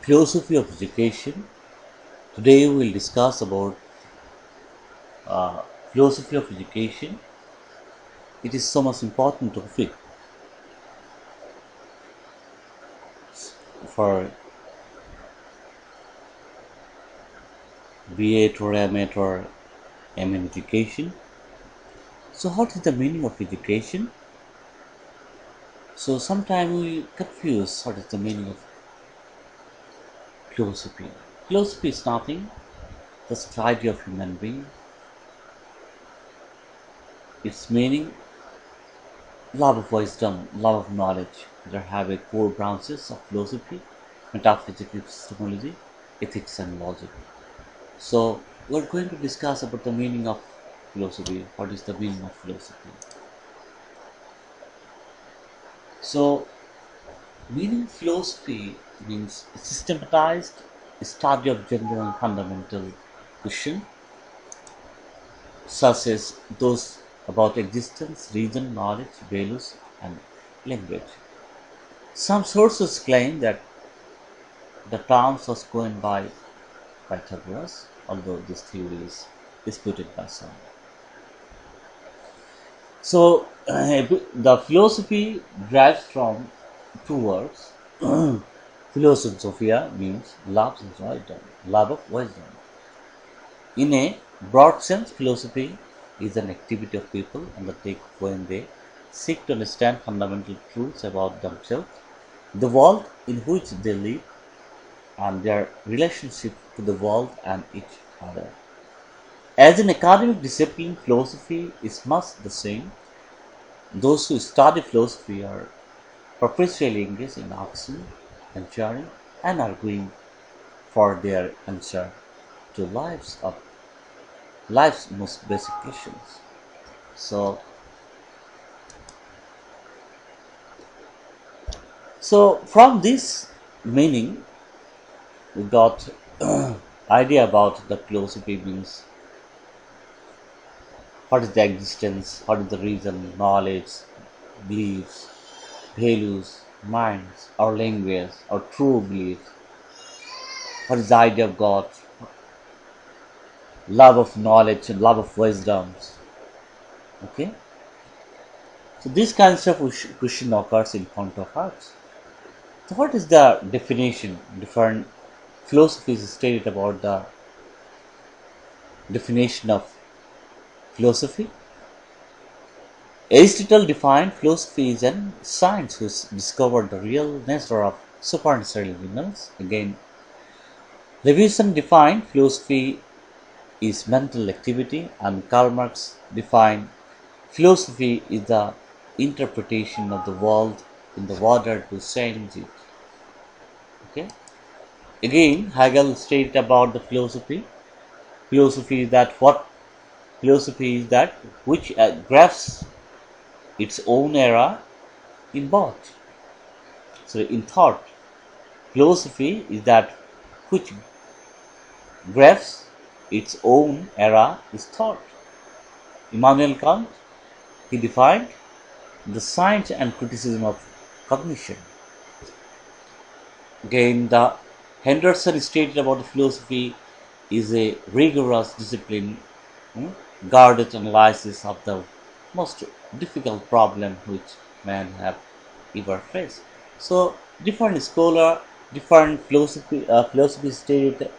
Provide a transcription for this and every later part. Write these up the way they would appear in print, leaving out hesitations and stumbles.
Philosophy of education. Today we will discuss about uh, philosophy of education. It is so much important topic for B.A. or M.A. or M in education. So what is the meaning of education? So sometimes we confuse what is the meaning of philosophy. Philosophy is nothing, the study of human being. Its meaning, love of wisdom, love of knowledge. There have a core branches of philosophy, metaphysics, epistemology, ethics and logic. So we're going to discuss about the meaning of philosophy. What is the meaning of philosophy? So meaning philosophy means systematized study of general and fundamental questions such as those about existence, reason, knowledge, values, and language. Some sources claim that the term was coined by Pythagoras, although this theory is disputed by some. So the philosophy derives from two words. Philosophia means love of wisdom. In a broad sense, philosophy is an activity of people undertake when they seek to understand fundamental truths about themselves, the world in which they live, and their relationship to the world and each other. As an academic discipline, philosophy is much the same. Those who study philosophy are perpetually engaged in asking, ensuring, and arguing for their answer to life's most basic questions. So from this meaning, we got idea about the philosophy means what is the existence, what is the reason, knowledge, beliefs, values, minds, our language, our true beliefs, what is the idea of God, love of knowledge and love of wisdoms. Okay, so this kinds of question occurs in front of us. So what is the definition? Different philosophies stated about the definition of philosophy. Aristotle defined philosophy as a science which discovered the real nature of supernatural events. Again, Levinson defined philosophy is mental activity, and Karl Marx defined philosophy is the interpretation of the world in the order to change it. Okay. Again, Hegel stated about the philosophy. Philosophy is that what philosophy is that which grasps its own era in both. So in thought, philosophy is that which grasps its own era is thought. Immanuel Kant, he defined the science and criticism of cognition. Again, the Henderson stated about the philosophy is a rigorous discipline, hmm, guarded analysis of the most difficult problem which man have ever faced. So, different scholar, different philosophy stated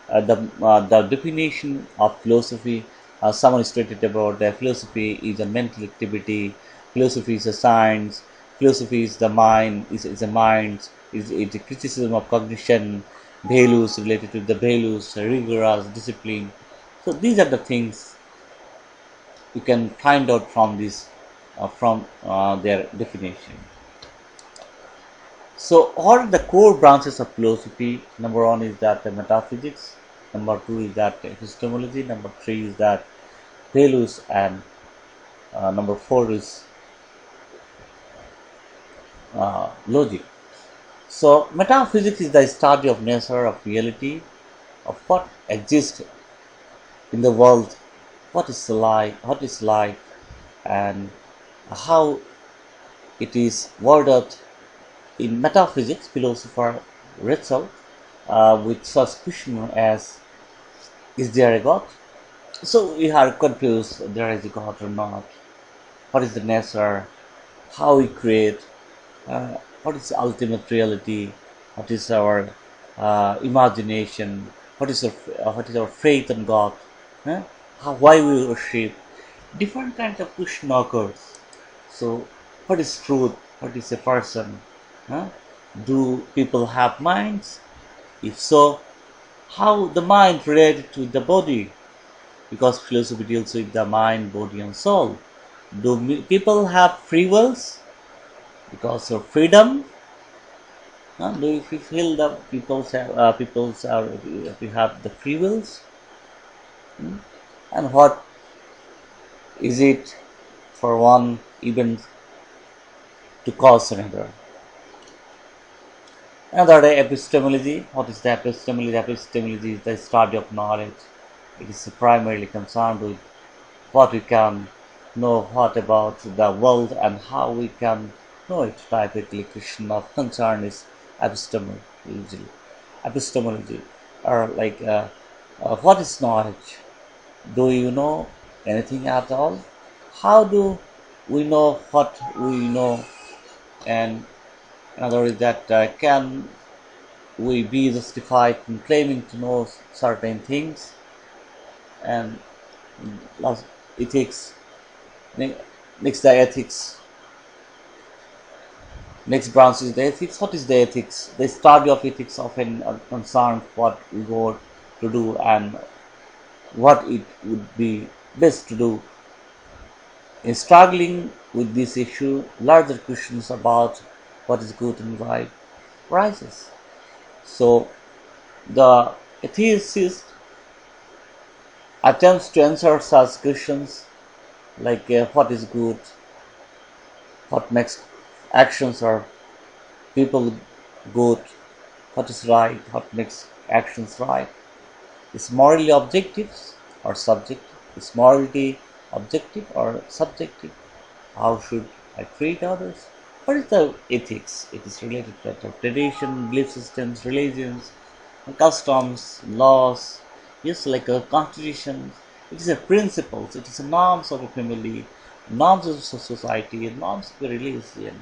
the definition of philosophy. Someone stated about that philosophy is a mental activity, philosophy is a science, philosophy is the mind, is a mind, is a criticism of cognition, values related to the values, rigorous discipline. So these are the things you can find out from this, from their definition. So, what are the core branches of philosophy? Number one is that the metaphysics. Number two is that epistemology. Number three is that values, and number four is logic. So, metaphysics is the study of nature, of reality, of what exists in the world, what is life, and how it is worded in metaphysics. Philosopher Ritzel with such question as, is there a God? So we are confused, there is a God or not, what is the nature, how we create, what is the ultimate reality, what is our imagination, what is our faith in God, huh? Why we worship, different kinds of question occurs. So what is truth, what is a person, huh? Do people have minds? If so, how the mind related to the body, because philosophy deals with the mind, body, and soul. Do people have free wills because of freedom? Do you feel that people's are we have the free wills? And what is it for one event to cause another? Another day, epistemology. What is the epistemology? The epistemology is the study of knowledge. It is primarily concerned with what we can know, what about the world, and how we can know it. Typically, question of concern is epistemology. Epistemology, or like, what is knowledge? Do you know anything at all? How do we know what we know? And another is that, can we be justified in claiming to know certain things? And last, ethics. Next, the ethics. Next branch is the ethics. What is the ethics? The study of ethics often concerns what we go to do and what it would be best to do. In struggling with this issue, larger questions about what is good and right rises. So the ethicist attempts to answer such questions like, what is good, what makes actions or people good, what is right, what makes actions right. Is morally objective or subjective? Is morality objective or subjective? How should I treat others? What is the ethics? It is related to tradition, belief systems, religions, customs, laws, yes, like a constitution. It is a principles, it is a norms of a family, norms of society, norms of a religion.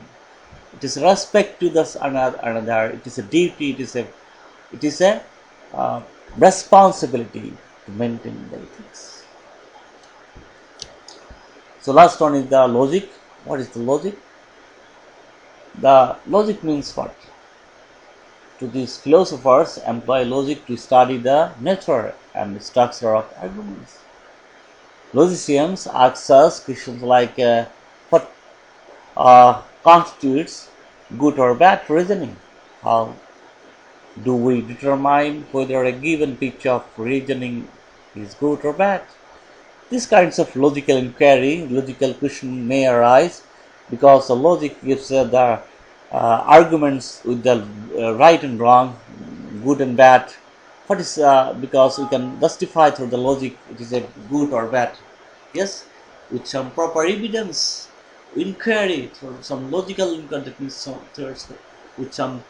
It is respect to this another. It is a duty. It is a uh, responsibility to maintain the ethics. So last one is the logic. What is the logic? The logic means what? To these philosophers employ logic to study the nature and structure of arguments. Logicians ask us questions like, what constitutes good or bad reasoning? How do we determine whether a given picture of reasoning is good or bad? These kinds of logical inquiry, logical question may arise because the logic gives the arguments with the right and wrong, good and bad. What is, because we can justify through the logic it is a good or bad. Yes, with some proper evidence, inquiry through some logical inquiry, with some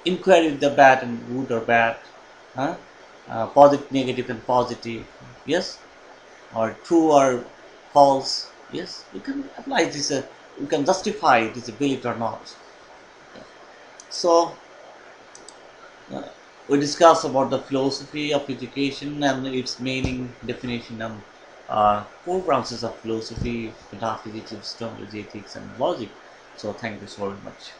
inquiry the bad and good or bad, huh? Positive, negative, and positive. Yes, or true or false. Yes, you can apply this. You can justify it is a belief or not. So uh, we discussed about the philosophy of education and its meaning, definition, and four branches of philosophy: metaphysics, epistemology, ethics, and logic. So thank you so very much.